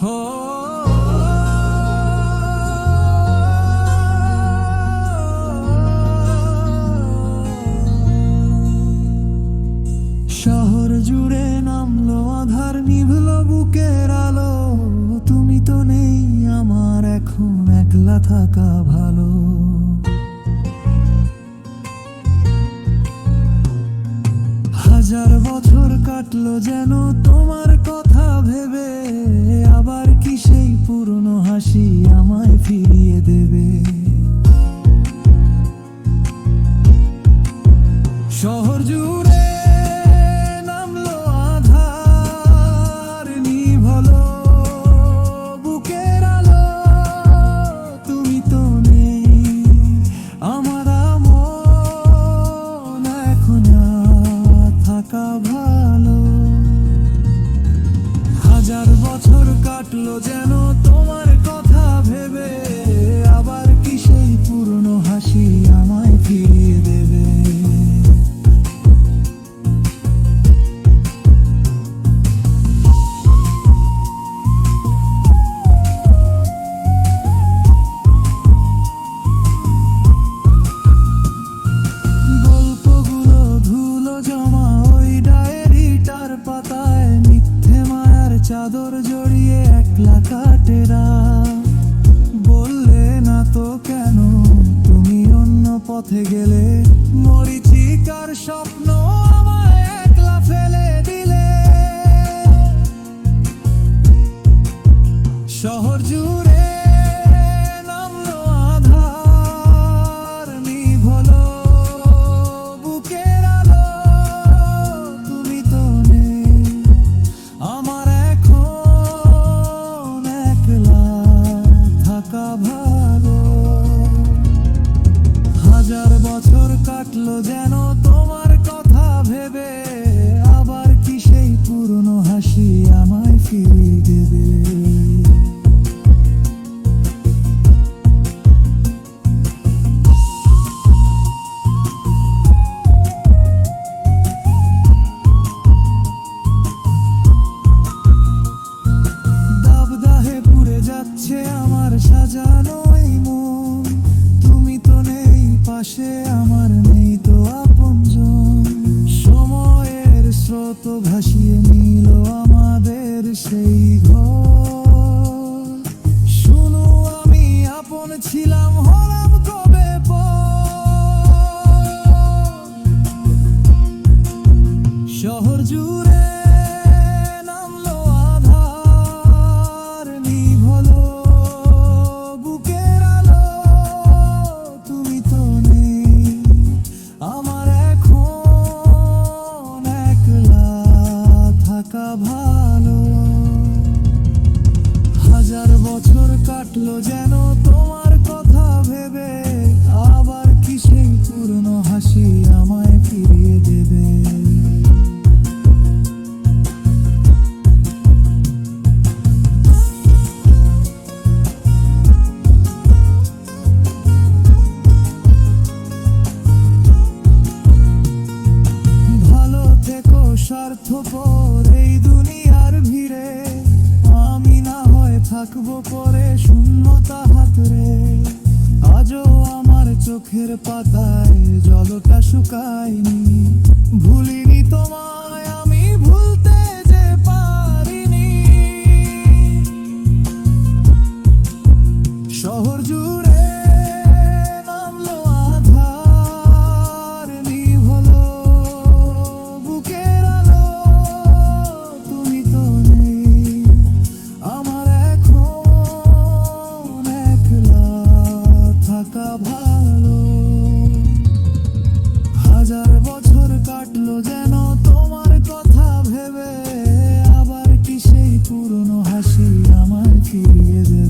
হো শহর জুড়ে নামলো আধার, নিভলো বুকের আলো। তুমি তো নেই আমার, এখন একলা থাকা ভালো। হাজার বছর কাটলো যেন তোমার কথা ভেবে, আবার কি সেই পুরনো হাসি আমায় ফিরিয়ে দেবে? শহর জুড়ে নামলো আধার, নিভলো বুকের আলো। তুমি তো নেই আমার, মন এখন আর থাকা ভালো। হাজার বছর কাটলো যেন তোমার কথা ভেবে, আবার কি সেই পুরনো হাসি আমায় ফিরিয়ে দেবে? গল্পগুলো ধুলো জমা ওই ডায়েরিটার পাতায়, মিথ্যে মায়ার চাদর জড়িয়ে একলা কাটে রাত। বললে না তো কেন তুমি অন্য পথে গেলে, মরিচিকার স্বপ্ন আমায় একলা ফেলে দিলে। শহর জুড়ে নামলো আধার, নিভলো বুকের আলো। তুমি তো নেই আমার, এখন একলা থাকা ভালো। হাজার বছর কাটলো যেন তোমার কথা ভেবে, আবার কি সেই পুরনো হাসি আমায় ফিরিয়ে দেবে? দাবদাহে পুড়ে যাচ্ছে আমার সাজানো এই মন। তুমি তো নেই পাশে আমার, নেই তো আপনজন। সময়ের স্রোত ভাসিয়ে নিল আমাদের সেই ঘর। শুনো আমি আপন ছিলাম, হলাম কবে পর। শহর জুড়ে নামলো আধার, নিভলো বুকের আলো। তুমি তো নেই আমার, এখন একলা থাকা ভালো। হাজার বছর কাটলো যেন তোমার কথা ভেবে, আবার কি সেই পুরনো হাসি আমায় ফিরিয়ে দেবে? ভালো থেকো স্বার্থপর এই দুনিয়ার ভিড়ে, আমি না হয় থাকবো পরে শূন্যতা হাতরে। আজও আমার চোখের পাতায় জলটা শুকায়নি, ভুলিনি তোমায় আমি, ভুলতে যে পারিনি। শহর জুড়ে নামলো আধার, নিভলো বুকের আলো। তুমি তো নেই আমার, এখন একলা থাকা ভালো। হাজার বছর কাটলো যেন তোমার কথা ভেবে, আবার কি সেই পুরনো হাসি আমায় ফিরিয়ে দেবে?